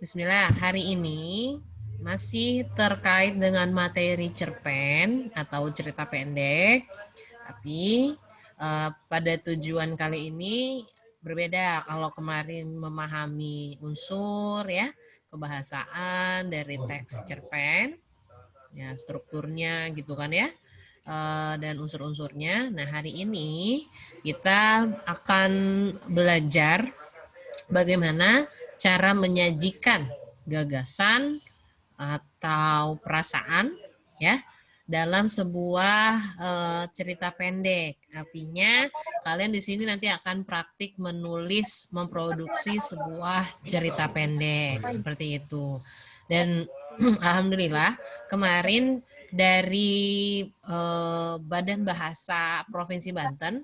Bismillah, hari ini masih terkait dengan materi cerpen atau cerita pendek, tapi pada tujuan kali ini berbeda. Kalau kemarin memahami unsur ya, kebahasaan dari teks cerpen, ya strukturnya gitu kan ya, dan unsur-unsurnya. Nah hari ini kita akan belajar bagaimana cara menyajikan gagasan atau perasaan ya dalam sebuah cerita pendek. Artinya kalian di sini nanti akan praktik menulis, memproduksi sebuah cerita pendek seperti itu. Dan alhamdulillah kemarin dari Badan Bahasa Provinsi Banten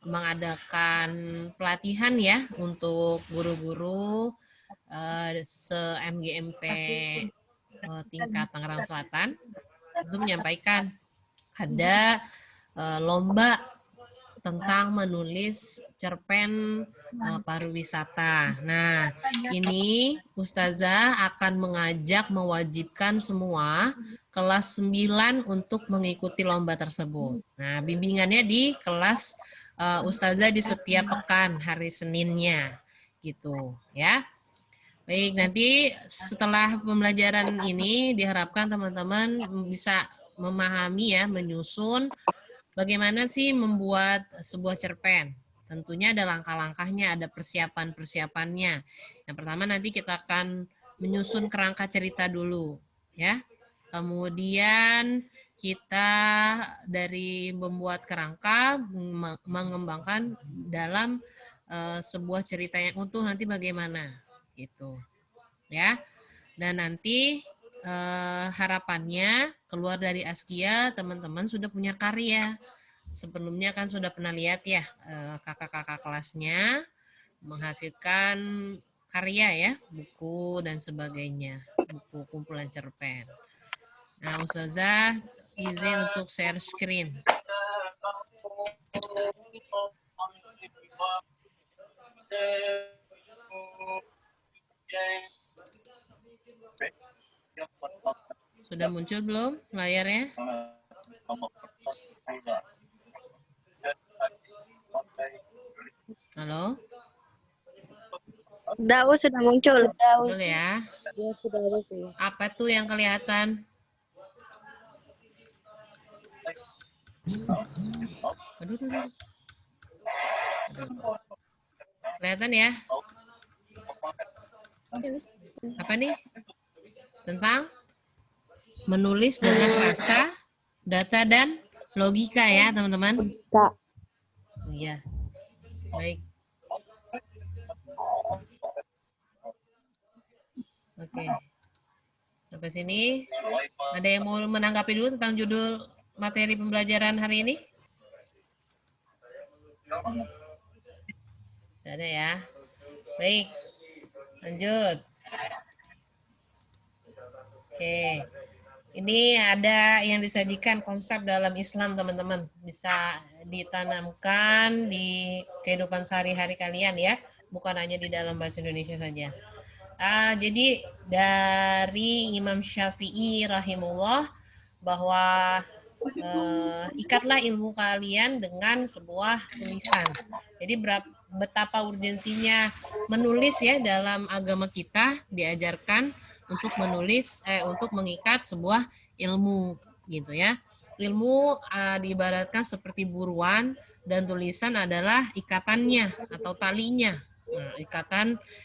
mengadakan pelatihan ya untuk guru-guru se-MGMP tingkat Tangerang Selatan itu menyampaikan ada lomba tentang menulis cerpen pariwisata. Nah, ini Ustazah akan mengajak mewajibkan semua kelas 9 untuk mengikuti lomba tersebut. Nah, bimbingannya di kelas Ustazah di setiap pekan hari Seninnya gitu ya. Baik, nanti setelah pembelajaran ini diharapkan teman-teman bisa memahami ya, menyusun bagaimana sih membuat sebuah cerpen. Tentunya ada langkah-langkahnya, ada persiapan-persiapannya. Yang pertama nanti kita akan menyusun kerangka cerita dulu, ya. Kemudian kita dari membuat kerangka mengembangkan dalam sebuah cerita yang utuh nanti bagaimana gitu ya. Dan nanti harapannya keluar dari Askia teman-teman sudah punya karya. Sebelumnya kan sudah pernah lihat ya kakak-kakak kelasnya menghasilkan karya ya, buku dan sebagainya, buku kumpulan cerpen. Nah, Ustazah izin untuk share screen. Sudah muncul belum layarnya? Halo? Sudah muncul. Betul ya? Apa tuh yang kelihatan? Aduh, aduh. Kelihatan ya? Apa nih? Tentang menulis dengan rasa, data, dan logika ya teman-teman. Iya, baik. Oke. Sampai sini. Ada yang mau menanggapi dulu tentang judul materi pembelajaran hari ini? Tidak ada ya. Baik. Lanjut. Oke. Ini ada yang disajikan konsep dalam Islam, teman-teman. Bisa ditanamkan di kehidupan sehari-hari kalian ya. Bukan hanya di dalam bahasa Indonesia saja. Jadi dari Imam Syafi'i rahimullah bahwa ikatlah ilmu kalian dengan sebuah tulisan. Jadi betapa urgensinya menulis ya dalam agama kita diajarkan untuk menulis untuk mengikat sebuah ilmu gitu ya. Ilmu diibaratkan seperti buruan dan tulisan adalah ikatannya atau talinya. Nah,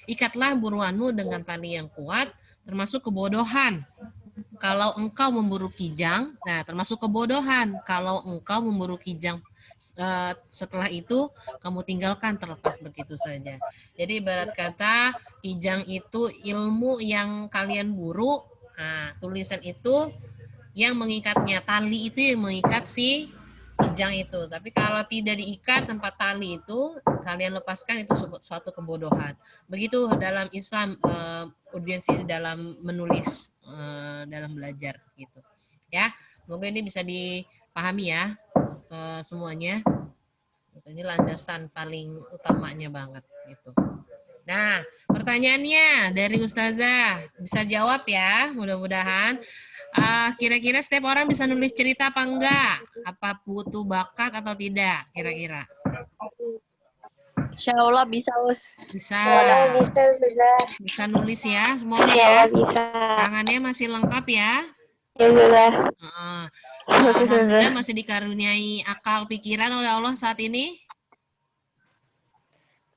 ikatlah buruanmu dengan tali yang kuat termasuk kebodohan. Kalau engkau memburu kijang, nah termasuk kebodohan. Kalau engkau memburu kijang setelah itu kamu tinggalkan terlepas begitu saja. Jadi ibarat kata kijang itu ilmu yang kalian buru, nah, tulisan itu yang mengikatnya, tali itu yang mengikat si kijang itu. Tapi kalau tidak diikat tempat tali itu kalian lepaskan itu suatu kebodohan. Begitu dalam Islam urgensi dalam menulis dalam belajar gitu. Ya, semoga ini bisa dipahami ya ke semuanya. Ini landasan paling utamanya banget gitu. Nah, pertanyaannya dari Ustazah. Bisa jawab ya, mudah-mudahan. Kira-kira setiap orang bisa nulis cerita apa enggak? Apa butuh bakat atau tidak, kira-kira? Insya Allah bisa, Us. Bisa. Bisa sudah. Bisa nulis ya semuanya Insya ya. Allah bisa. Tangannya masih lengkap ya. Ya sudah. Heeh. Sudah. Alhamdulillah masih dikaruniai akal pikiran oleh Allah saat ini.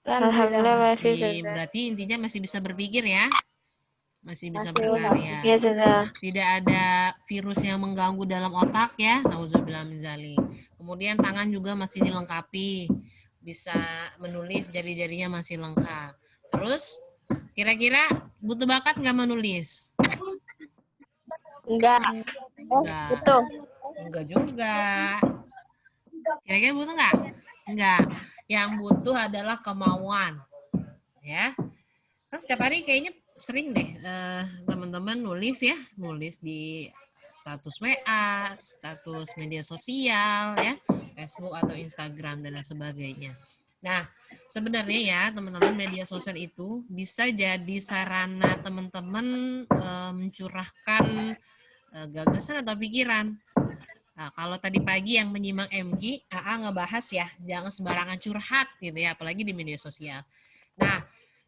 Alhamdulillah masih sudah. Berarti intinya masih bisa berpikir ya. Masih bisa Masih, berkarya. Ya sudah. Tidak ada virus yang mengganggu dalam otak ya. Nauzubillah min dzalik. Kemudian tangan juga masih dilengkapi. Bisa menulis, jari-jarinya masih lengkap. Terus kira-kira butuh bakat nggak menulis? Enggak. Enggak. Betul. Enggak juga. Kira-kira butuh nggak? Enggak. Yang butuh adalah kemauan. Ya. Kan setiap hari kayaknya sering deh teman-teman nulis ya. Nulis di status WA, status media sosial ya, Facebook atau Instagram dan lain sebagainya. Nah, sebenarnya ya teman-teman, media sosial itu bisa jadi sarana teman-teman mencurahkan gagasan atau pikiran. Nah, kalau tadi pagi yang menyimak MG, AA ngebahas ya, jangan sembarangan curhat gitu ya, apalagi di media sosial. Nah,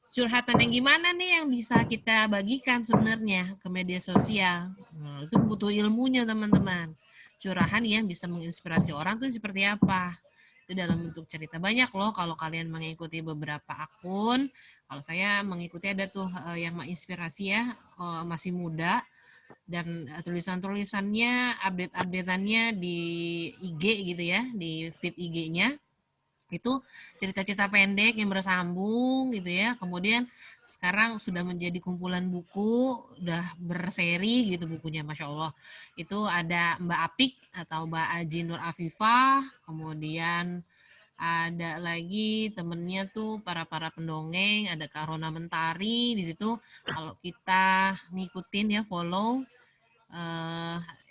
curhatan yang gimana nih yang bisa kita bagikan sebenarnya ke media sosial? Nah, itu butuh ilmunya teman-teman. Curahan yang bisa menginspirasi orang tuh seperti apa? Itu dalam bentuk cerita. Banyak loh kalau kalian mengikuti beberapa akun. Kalau saya mengikuti ada tuh yang menginspirasi ya, masih muda. Dan tulisan-tulisannya, update-updateannya di IG gitu ya, di feed IG-nya. Itu cerita-cerita pendek yang bersambung gitu ya. Kemudian sekarang sudah menjadi kumpulan buku, udah berseri gitu bukunya, Masya Allah. Itu ada Mbak Apik atau Mbak Aji Nur Afifah, kemudian ada lagi temennya tuh para pendongeng, ada Kak Rona Mentari di situ. Kalau kita ngikutin ya, follow,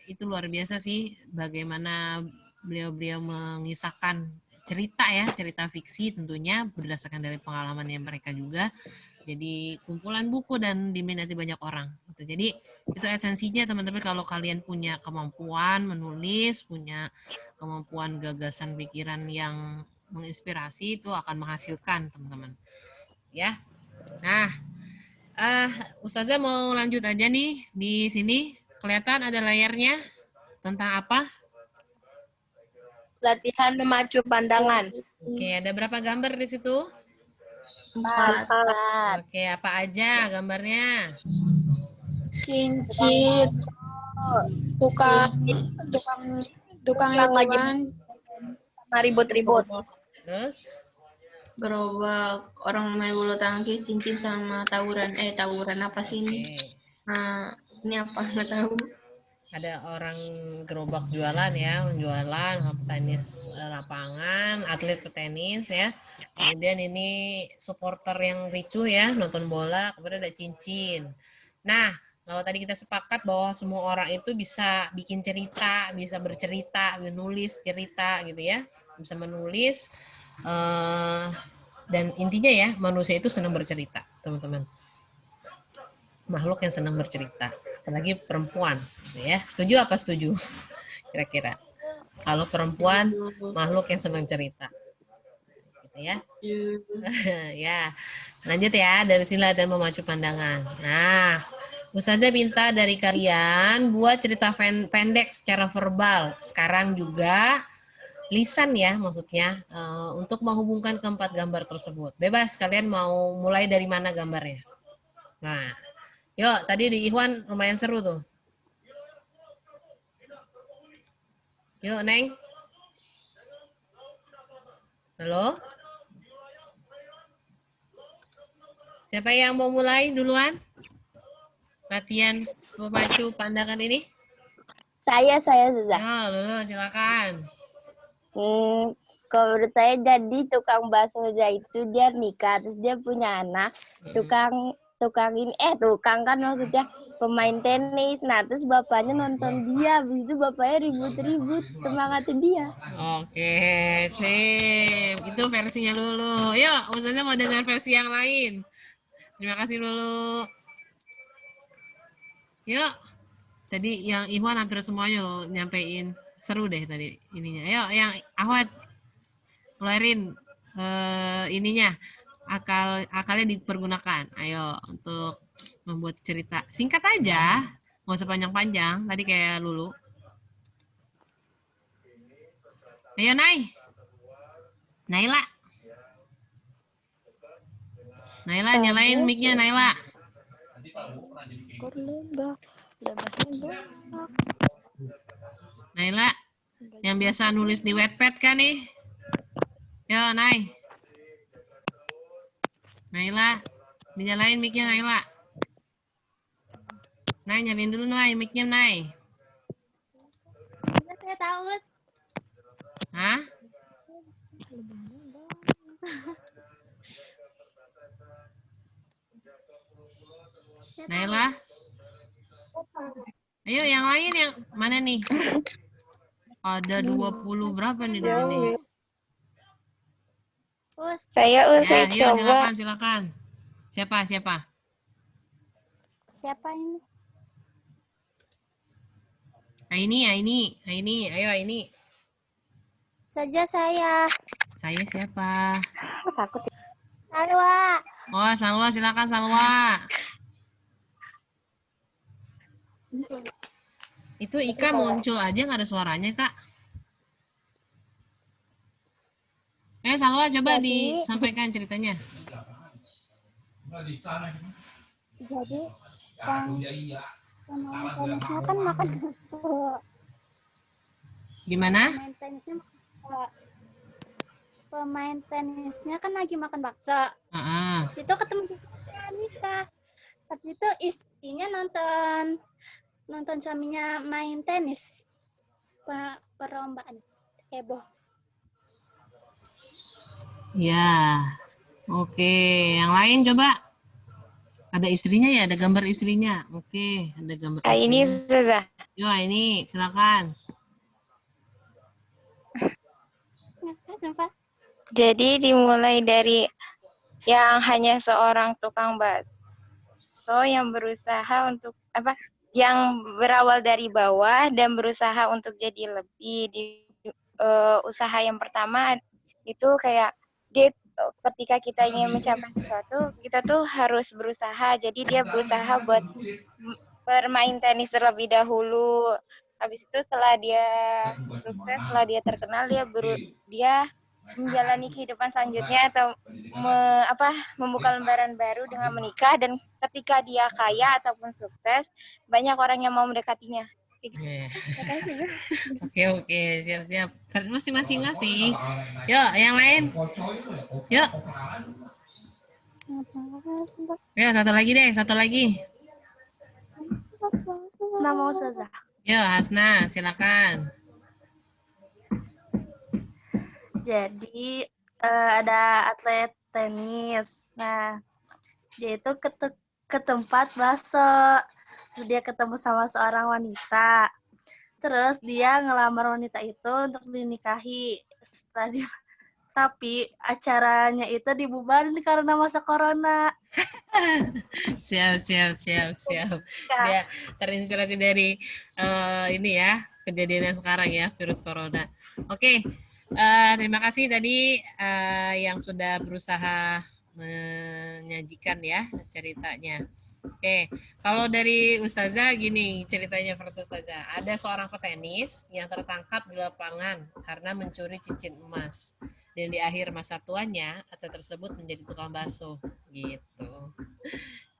itu luar biasa sih bagaimana beliau-beliau mengisahkan cerita ya, cerita fiksi tentunya berdasarkan dari pengalamannya mereka juga. Jadi kumpulan buku dan diminati banyak orang. Gitu. Jadi itu esensinya teman-teman, kalau kalian punya kemampuan menulis, punya kemampuan gagasan pikiran yang menginspirasi, itu akan menghasilkan teman-teman. Ya. Nah, Ustazah mau lanjut aja nih di sini. Kelihatan ada layarnya tentang apa? Latihan memacu pandangan. Oke, ada berapa gambar di situ? 4. Oke, apa aja gambarnya? Cincin, tukang lagi ribut-ribut. Terus? Gerobak, orang main bulu tangkis, cincin sama tawuran. Tawuran apa sih ini? Oke. Nah, ini apa? Nggak tahu. Ada orang gerobak jualan ya, menjualan tenis lapangan, atlet petenis ya. Kemudian ini supporter yang ricuh ya, nonton bola, kemudian ada cincin. Nah, kalau tadi kita sepakat bahwa semua orang itu bisa bikin cerita, bisa bercerita, menulis cerita gitu ya, bisa menulis. Dan intinya ya, manusia itu senang bercerita, teman-teman. Makhluk yang senang bercerita, apalagi perempuan, ya. Setuju apa setuju? Kira-kira. Kalau perempuan, makhluk yang senang cerita, gitu ya. Ya, lanjut ya. Dari sila dan memacu pandangan. Nah, Ustazah minta dari kalian buat cerita pendek secara verbal. Sekarang juga lisan ya, maksudnya untuk menghubungkan keempat gambar tersebut. Bebas, kalian mau mulai dari mana gambarnya. Nah, yuk, tadi di Ikhwan lumayan seru tuh. Yuk, Neng. Halo? Siapa yang mau mulai duluan? Latihan memacu pandangan ini? Saya sudah. Ya, Lulu, silakan. Kalau menurut saya jadi tukang bakso itu dia nikah, terus dia punya anak, tukang kan maksudnya pemain tenis. Nah, terus bapaknya nonton dia, habis itu bapaknya ribut-ribut, semangatin dia. Oke, sip. Itu versinya Lulu. Yuk, Ustazah mau dengar versi yang lain. Terima kasih dulu. Yuk. Tadi yang Ikhwan hampir semuanya loh nyampein. Seru deh tadi ininya. Ayo yang Ahwat keluarin ininya. Akalnya dipergunakan. Ayo untuk membuat cerita. Singkat aja. Nggak usah panjang-panjang. Tadi kayak Lulu. Ayo Naila. Naila nyalain mic-nya Naila. Naila yang biasa nulis di Wattpad kan nih? Yo Naila dinyalain mic-nya Naila. Nyalain dulu mic-nya Saya tahu. Hah? Naila? Ayo yang lain yang mana nih? Ada 20 berapa nih di sini? Saya Ya, yuk coba. silakan. Siapa? Siapa ini? Aini, ayo Aini. Saja saya. Saya siapa? Takut. Salwa. Oh, Salwa, silakan Salwa. Itu Ika muncul aja nggak ada suaranya, Kak. Salwa coba disampaikan ceritanya. Jadi tenisnya kan makan Gimana? Pemain tenisnya kan lagi makan bakso. Habis itu ketemu Anita. Habis itu istrinya nonton suaminya main tenis. Perlombaan heboh. Ya, oke. Yang lain coba. Ada istrinya ya, ada gambar istrinya. Oke, ada gambar istrinya. Ini Zaza. Yo, ini silakan. Jadi dimulai dari yang hanya seorang tukang bakso yang berusaha untuk yang berawal dari bawah dan berusaha untuk jadi lebih di usaha yang pertama itu kayak dia ketika kita ingin mencapai sesuatu kita tuh harus berusaha, jadi dia berusaha buat bermain tenis terlebih dahulu. Habis itu setelah dia sukses, setelah dia terkenal, dia menjalani kehidupan selanjutnya atau membuka lembaran baru dengan menikah, dan ketika dia kaya ataupun sukses banyak orang yang mau mendekatinya. Oke, siap. Masing-masing. Yuk, yang lain. Yuk. Ya, satu lagi. Nama Ustazah. Yuk, Hasna, silakan. Jadi ada atlet tenis. Nah, dia itu ke tempat bakso. Terus dia ketemu sama seorang wanita. Terus dia ngelamar wanita itu untuk dinikahi. Tapi acaranya itu dibubarin karena masa corona. Siap. Dia terinspirasi dari ini ya, kejadian yang sekarang ya, virus corona. Oke, terima kasih tadi yang sudah berusaha menyajikan ya ceritanya. Oke, kalau dari Ustazah gini ceritanya versus Ustazah. Ada seorang petenis yang tertangkap di lapangan karena mencuri cincin emas. Dan di akhir masa tuanya, atlet tersebut menjadi tukang bakso. Gitu.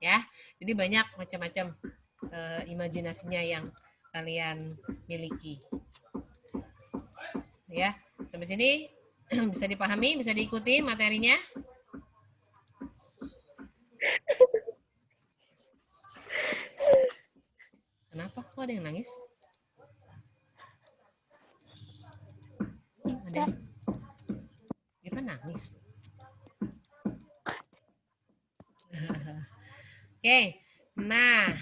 Ya, jadi banyak macam-macam imajinasinya yang kalian miliki. Ya, sampai sini bisa dipahami, bisa diikuti materinya? Kenapa? Kok ada yang nangis? Ada dia nangis. Oke, nah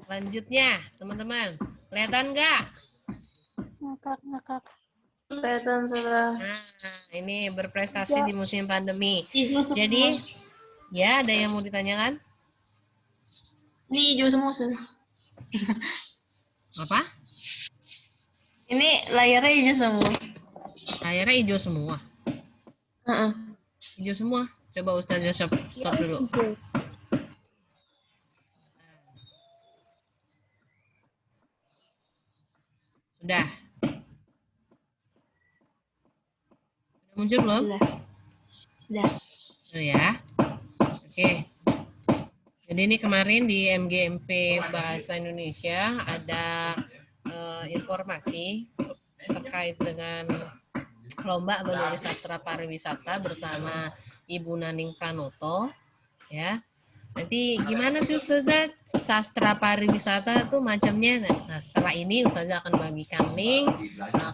selanjutnya teman-teman, kelihatan nggak? Ngakak. Kelihatan sudah. Nah, ini berprestasi di musim pandemi. Jadi Ya, ada yang mau ditanyakan? Ini hijau semua, Ustazah. Apa? Ini layarnya hijau semua. Layarnya hijau semua. Heeh. Hijau semua. Coba Ustazah stop dulu. Sudah. Sudah muncul belum? Sudah. Oh ya. Oke. Jadi ini kemarin di MGMP Bahasa Indonesia ada informasi terkait dengan lomba menulis sastra pariwisata bersama Ibu Naning Pranoto, ya. Nanti gimana sih Ustazah sastra pariwisata itu macamnya? Nah, setelah ini Ustazah akan bagikan link,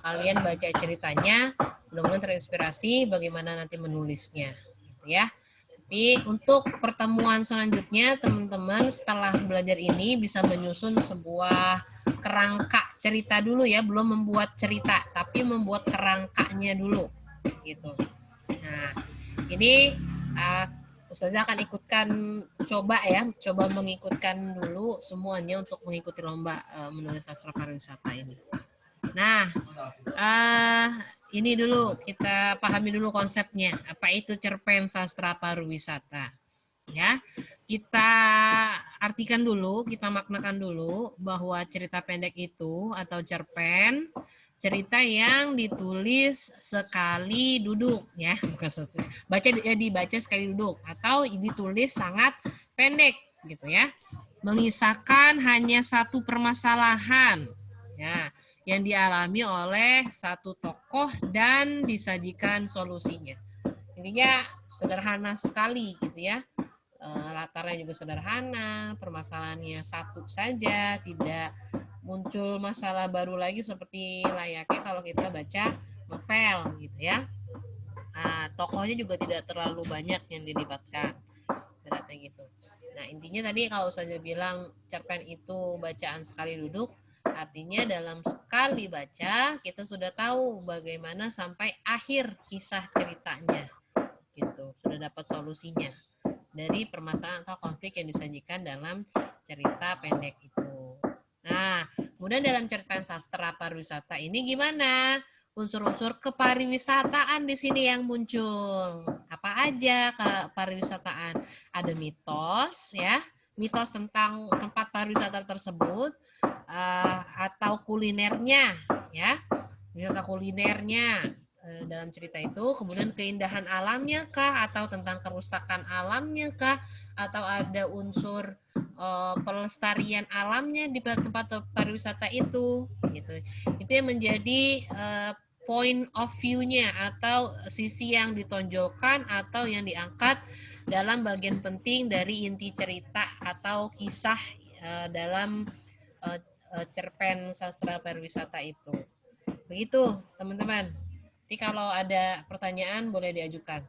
kalian baca ceritanya, mudah-mudahan terinspirasi bagaimana nanti menulisnya, gitu ya. Tapi untuk pertemuan selanjutnya, teman-teman setelah belajar ini bisa menyusun sebuah kerangka cerita dulu ya, belum membuat cerita, tapi membuat kerangkanya dulu, gitu. Nah, ini Ustazah akan ikutkan, coba mengikutkan dulu semuanya untuk mengikuti lomba menulis sastra pariwisata ini. Nah, ini dulu kita pahami dulu konsepnya. Apa itu cerpen sastra pariwisata? Ya, kita artikan dulu, kita maknakan dulu bahwa cerita pendek itu atau cerpen cerita yang ditulis sekali duduk ya, bukan dibaca sekali duduk atau ditulis sangat pendek gitu ya. Mengisahkan hanya satu permasalahan ya yang dialami oleh satu tokoh dan disajikan solusinya. Intinya sederhana sekali gitu ya. Latarnya juga sederhana, permasalahannya satu saja, tidak muncul masalah baru lagi seperti layaknya kalau kita baca novel gitu ya. Tokohnya juga tidak terlalu banyak yang dilibatkan, gitu. Nah intinya tadi kalau saja bilang cerpen itu bacaan sekali duduk, artinya dalam sekali baca kita sudah tahu bagaimana sampai akhir kisah ceritanya, gitu. Sudah dapat solusinya dari permasalahan atau konflik yang disajikan dalam cerita pendek itu. Nah, kemudian dalam cerpen sastra pariwisata ini gimana? Unsur-unsur kepariwisataan di sini yang muncul. Apa aja kepariwisataan? Ada mitos ya, mitos tentang tempat pariwisata tersebut atau kulinernya ya. Wisata kulinernya dalam cerita itu, kemudian keindahan alamnya kah atau tentang kerusakan alamnya kah atau ada unsur pelestarian alamnya di tempat pariwisata itu gitu. Itu yang menjadi point of view-nya atau sisi yang ditonjolkan atau yang diangkat dalam bagian penting dari inti cerita atau kisah dalam cerpen sastra pariwisata itu. Begitu teman-teman. Nanti kalau ada pertanyaan boleh diajukan.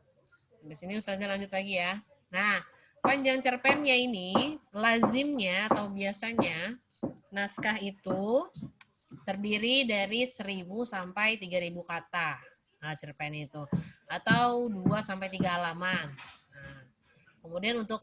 Di sini Ustazah lanjut lagi ya. Nah, panjang cerpennya ini lazimnya atau biasanya naskah itu terdiri dari 1.000 sampai 3.000 kata. Nah, cerpen itu atau 2 sampai 3 halaman. Nah, kemudian untuk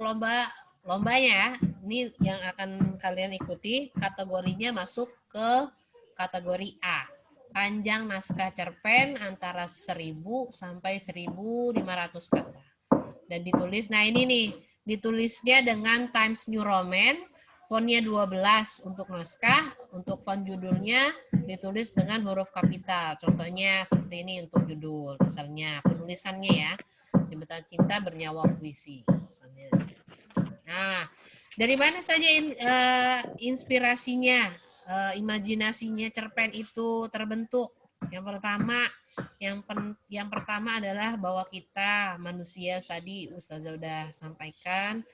lombanya ini yang akan kalian ikuti kategorinya masuk ke kategori A. Panjang naskah cerpen antara 1.000 sampai 1.500 kata. Dan ditulis, nah ini nih, ditulisnya dengan Times New Roman, fontnya 12 untuk naskah, untuk font judulnya ditulis dengan huruf kapital. Contohnya seperti ini untuk judul, misalnya penulisannya ya, Jembatan Cinta Bernyawa Puisi. Misalnya. Nah, dari mana saja inspirasinya, imajinasinya cerpen itu terbentuk? Yang pertama adalah bahwa kita manusia tadi Ustazah sudah sampaikan,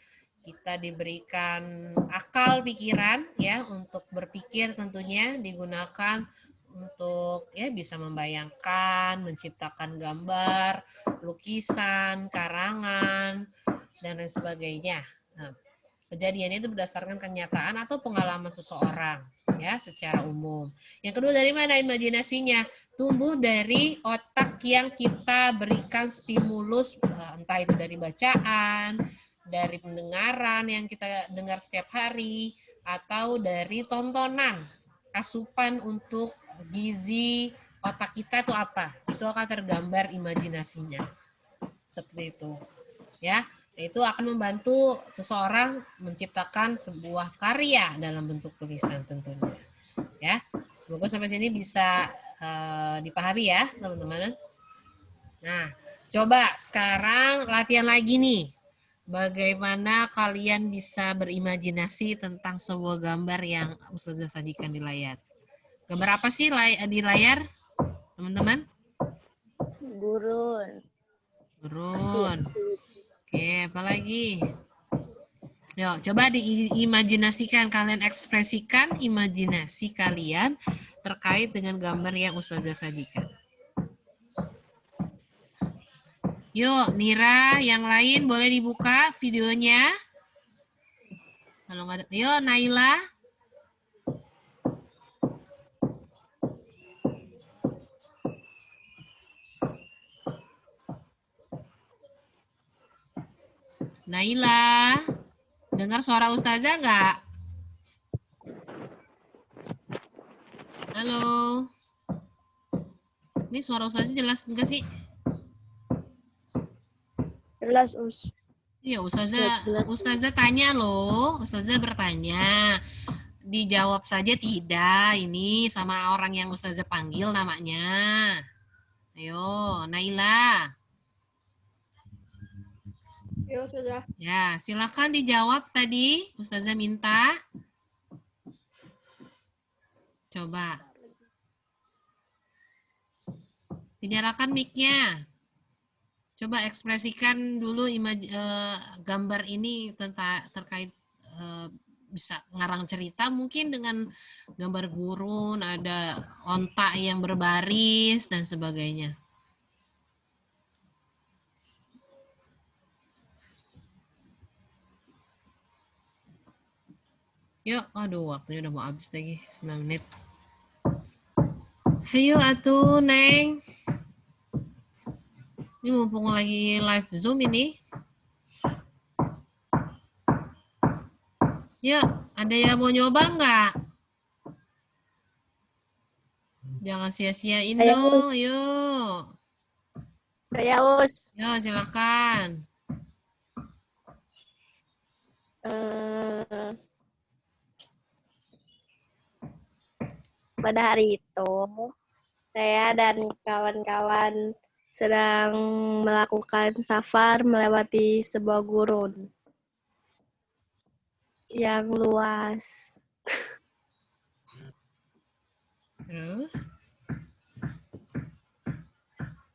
kita diberikan akal pikiran ya untuk berpikir, tentunya digunakan untuk ya bisa membayangkan, menciptakan gambar, lukisan, karangan dan lain sebagainya. Nah, kejadiannya itu berdasarkan kenyataan atau pengalaman seseorang ya secara umum. Yang kedua, dari mana imajinasinya? Tumbuh dari otak yang kita berikan stimulus, entah itu dari bacaan, dari pendengaran yang kita dengar setiap hari, atau dari tontonan, asupan untuk gizi otak kita itu apa? Itu akan tergambar imajinasinya. Seperti itu. Ya, itu akan membantu seseorang menciptakan sebuah karya dalam bentuk tulisan tentunya. Ya, semoga sampai sini bisa dipahami ya, teman-teman. Nah, coba sekarang latihan lagi nih. Bagaimana kalian bisa berimajinasi tentang sebuah gambar yang Ustazah sajikan di layar? Gambar apa sih di layar, teman-teman? Gurun. Burun. Oke, apa lagi? Yuk, coba diimajinasikan, kalian ekspresikan imajinasi kalian terkait dengan gambar yang Ustazah sajikan. Yuk, Nira, yang lain boleh dibuka videonya. Kalau nggak ada, yuk Naila. Naila, dengar suara Ustazah nggak? Halo. Ini suara Ustazah jelas nggak sih? Jelas, Us. Iya, Ustazah tanya loh. Ustazah bertanya. Dijawab saja tidak. Ini sama orang yang Ustazah panggil namanya. Ayo, Naila. Yo, sudah. Ya, silakan dijawab tadi. Ustazah minta. Coba. Dinyalakan mic-nya. Coba ekspresikan dulu gambar ini terkait bisa ngarang cerita mungkin dengan gambar gurun, ada onta yang berbaris dan sebagainya. Yuk, aduh waktunya udah mau habis lagi, 9 menit. Ayo atuh, Neng. Ini mumpung lagi live Zoom ini. Yuk, ada yang mau nyoba nggak? Jangan sia-siain dong, yuk. Saya Us. Yuk, silakan. Pada hari itu, saya dan kawan-kawan sedang melakukan safar melewati sebuah gurun yang luas. Terus?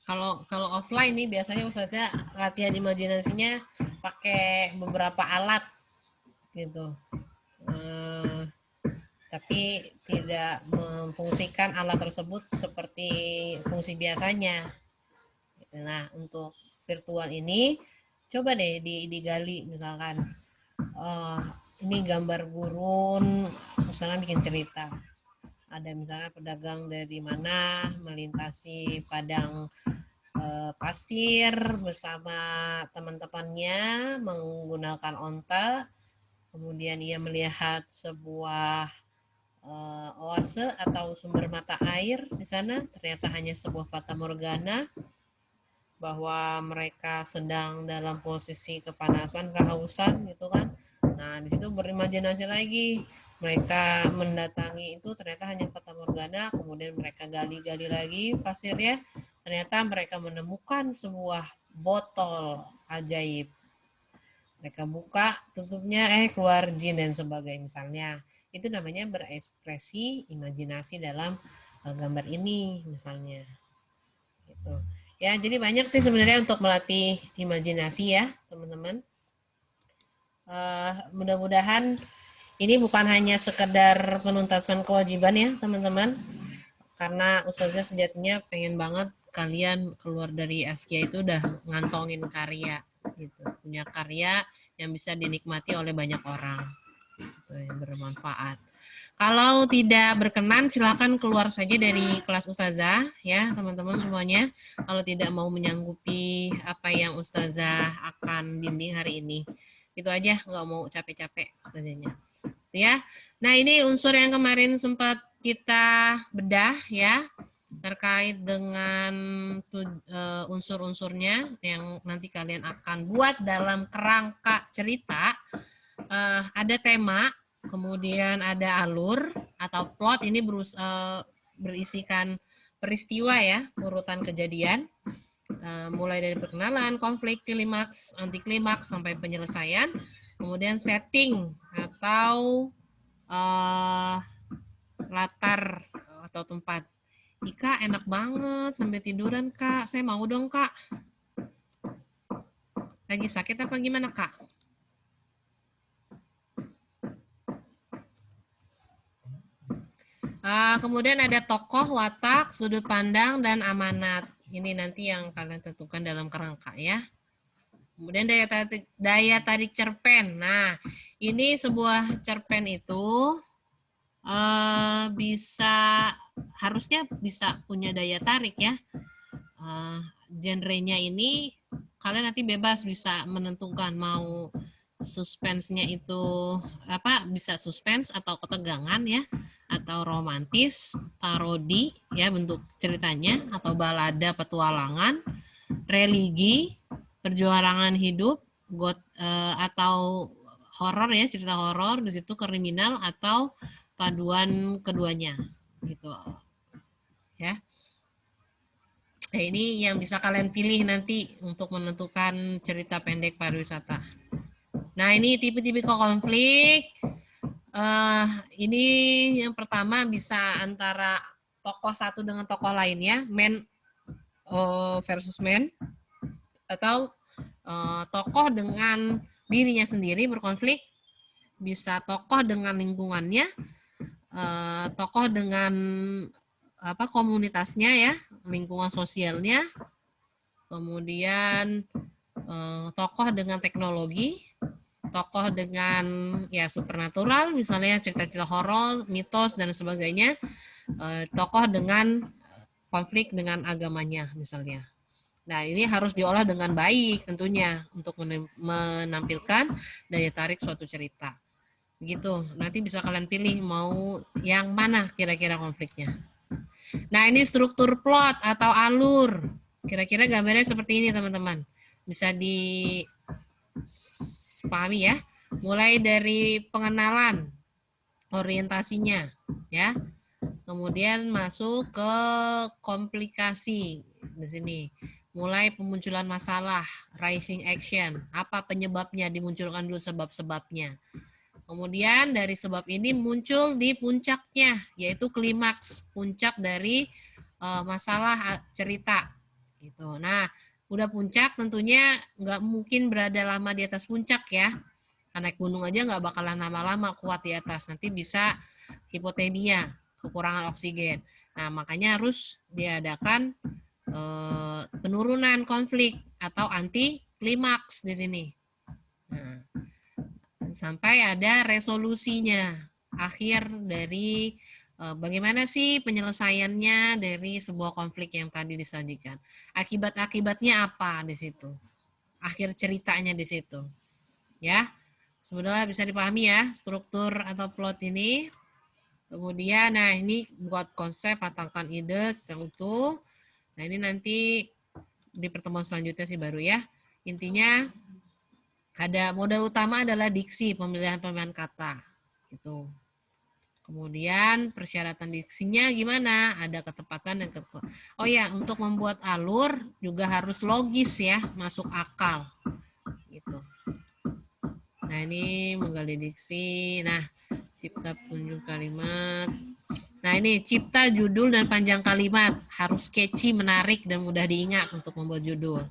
Kalau offline nih biasanya Ustazah latihan imajinasinya pakai beberapa alat gitu. Tapi tidak memfungsikan alat tersebut seperti fungsi biasanya. Nah, untuk virtual ini coba deh digali misalkan ini gambar gurun, misalnya bikin cerita. Ada misalnya pedagang dari mana melintasi padang pasir bersama teman-temannya menggunakan onta, kemudian ia melihat sebuah oase atau sumber mata air di sana, ternyata hanya sebuah fata morgana, bahwa mereka sedang dalam posisi kepanasan, kehausan gitu kan. Nah, di situ berimajinasi lagi. Mereka mendatangi itu ternyata hanya fata morgana, kemudian mereka gali-gali lagi pasirnya, ternyata mereka menemukan sebuah botol ajaib. Mereka buka, tutupnya keluar jin dan sebagainya misalnya. Itu namanya berekspresi imajinasi dalam gambar ini misalnya. Gitu. Ya, jadi banyak sih sebenarnya untuk melatih imajinasi ya, teman-teman. Mudah-mudahan ini bukan hanya sekedar penuntasan kewajiban ya, teman-teman. Karena Ustazah sejatinya pengen banget kalian keluar dari Askia itu udah ngantongin karya gitu. Punya karya yang bisa dinikmati oleh banyak orang. Gitu, yang bermanfaat. Kalau tidak berkenan, silakan keluar saja dari kelas Ustazah, ya teman-teman semuanya. Kalau tidak mau menyanggupi apa yang Ustazah akan bimbing hari ini. Itu aja, nggak mau capek-capek ustazahnya. Ya. Nah, ini unsur yang kemarin sempat kita bedah ya, terkait dengan unsur-unsurnya yang nanti kalian akan buat dalam kerangka cerita. Ada tema, kemudian ada alur atau plot, ini berisikan peristiwa ya, urutan kejadian. Mulai dari perkenalan, konflik, klimaks, anti klimaks, sampai penyelesaian. Kemudian setting atau latar atau tempat. Ika enak banget sambil tiduran Kak. Saya mau dong Kak. Lagi sakit apa gimana Kak? Kemudian ada tokoh, watak, sudut pandang, dan amanat. Ini nanti yang kalian tentukan dalam kerangka ya. Kemudian daya tarik cerpen. Nah, ini sebuah cerpen itu harusnya bisa punya daya tarik ya. Genrenya ini kalian nanti bebas bisa menentukan mau suspense-nya itu bisa suspense atau ketegangan ya, atau romantis, parodi ya bentuk ceritanya, atau balada petualangan, religi, perjuangan hidup, atau horor ya, cerita horor, di situ kriminal atau paduan keduanya gitu ya. Nah, ini yang bisa kalian pilih nanti untuk menentukan cerita pendek pariwisata. Nah, ini tipe-tipe konflik. Ini yang pertama bisa antara tokoh satu dengan tokoh lainnya, man versus man, atau tokoh dengan dirinya sendiri berkonflik, bisa tokoh dengan lingkungannya, tokoh dengan komunitasnya ya, lingkungan sosialnya, kemudian tokoh dengan teknologi, tokoh dengan ya supernatural, misalnya cerita-cerita horor, mitos dan sebagainya, tokoh dengan konflik dengan agamanya misalnya. Nah, ini harus diolah dengan baik tentunya untuk menampilkan daya tarik suatu cerita. Begitu. Nanti bisa kalian pilih mau yang mana kira-kira konfliknya. Nah, ini struktur plot atau alur. Kira-kira gambarnya seperti ini, teman-teman. Bisa dipahami ya. Mulai dari pengenalan, orientasinya, ya. Kemudian masuk ke komplikasi di sini. Mulai pemunculan masalah, rising action. Apa penyebabnya? Dimunculkan dulu sebab-sebabnya. Kemudian dari sebab ini muncul di puncaknya, yaitu klimaks, puncak dari masalah cerita. Gitu. Nah, udah puncak tentunya nggak mungkin berada lama di atas puncak ya. Naik gunung aja nggak bakalan lama-lama kuat di atas. Nanti bisa hipotermia, kekurangan oksigen. Nah, makanya harus diadakan penurunan konflik atau anti klimaks di sini. Nah, sampai ada resolusinya, akhir dari bagaimana sih penyelesaiannya dari sebuah konflik yang tadi disajikan. Akibat-akibatnya apa di situ? Akhir ceritanya di situ. Ya, sebenarnya bisa dipahami ya struktur atau plot ini. Kemudian, nah ini buat konsep, matangkan ide yang utuh. Nah ini nanti di pertemuan selanjutnya sih baru ya. Intinya ada modal utama adalah diksi, pemilihan kata. Gitu. Kemudian persyaratan diksinya gimana? Ada ketepatan dan ketepatan. Oh ya, untuk membuat alur juga harus logis ya, masuk akal. Gitu. Nah ini menggali diksi. Nah, cipta penunjuk kalimat. Nah ini cipta judul dan panjang kalimat. Harus catchy, menarik, dan mudah diingat untuk membuat judul.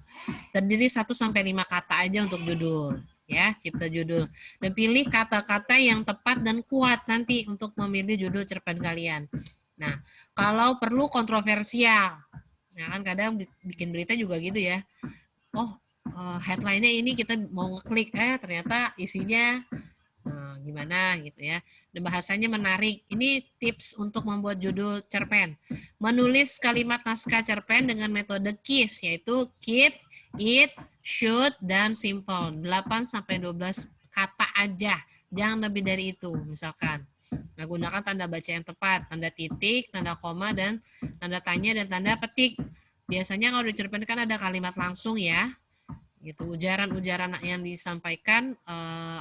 Terdiri 1-5 kata aja untuk judul. Ya, cipta judul. Dan pilih kata-kata yang tepat dan kuat nanti untuk memilih judul cerpen kalian. Nah, kalau perlu kontroversial. Nah kan kadang bikin berita juga gitu ya. Oh, headline-nya ini kita mau ngeklik. Ternyata isinya gimana gitu ya. Dan bahasanya menarik. Ini tips untuk membuat judul cerpen. Menulis kalimat naskah cerpen dengan metode KISS, yaitu keep, It, should, dan simple. 8 sampai 12 kata aja. Jangan lebih dari itu, misalkan. Nah, gunakan tanda baca yang tepat, tanda titik, tanda koma, dan tanda tanya, dan tanda petik. Biasanya kalau di cerpen kan ada kalimat langsung ya, gitu. Ujaran-ujaran yang disampaikan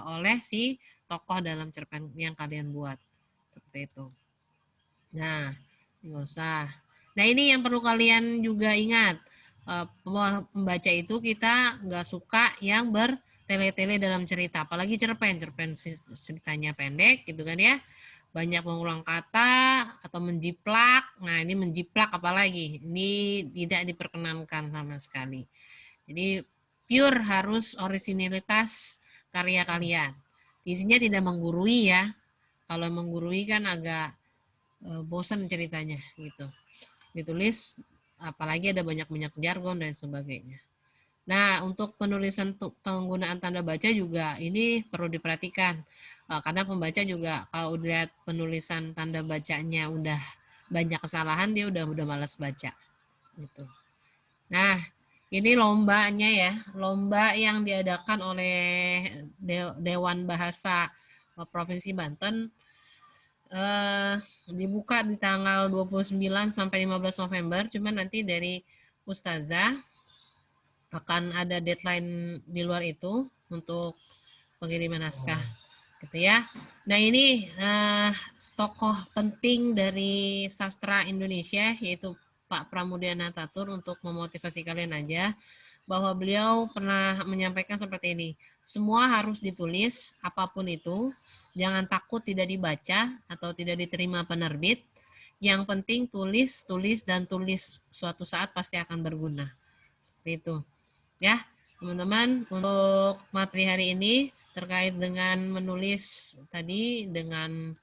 oleh si tokoh dalam cerpen yang kalian buat. Seperti itu. Nah, nggak usah. Nah, ini yang perlu kalian juga ingat. Pembaca itu kita nggak suka yang bertele-tele dalam cerita, apalagi cerpen ceritanya pendek gitu kan ya, banyak mengulang kata atau menjiplak. Nah, ini menjiplak apalagi, ini tidak diperkenankan sama sekali. Jadi pure harus originalitas karya kalian. Isinya tidak menggurui ya, kalau menggurui kan agak bosan ceritanya gitu. Ditulis apalagi ada banyak-banyak jargon dan sebagainya. Nah, untuk penulisan penggunaan tanda baca juga ini perlu diperhatikan. Karena pembaca juga kalau lihat penulisan tanda bacanya udah banyak kesalahan, dia udah malas baca. Gitu. Nah, ini lombanya ya, lomba yang diadakan oleh Dewan Bahasa Provinsi Banten, dibuka di tanggal 29 sampai 15 November, cuman nanti dari Ustazah akan ada deadline di luar itu untuk pengiriman naskah, gitu ya. Nah, ini tokoh penting dari sastra Indonesia, yaitu Pak Pramudia Natatur, untuk memotivasi kalian aja, bahwa beliau pernah menyampaikan seperti ini, semua harus ditulis, apapun itu, jangan takut tidak dibaca atau tidak diterima penerbit. Yang penting tulis, dan tulis suatu saat pasti akan berguna. Seperti itu. Ya, teman-teman, untuk materi hari ini terkait dengan menulis tadi dengan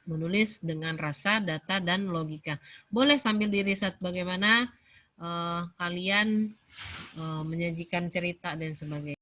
menulis dengan rasa, data, dan logika. Boleh sambil diriset bagaimana kalian menyajikan cerita dan sebagainya.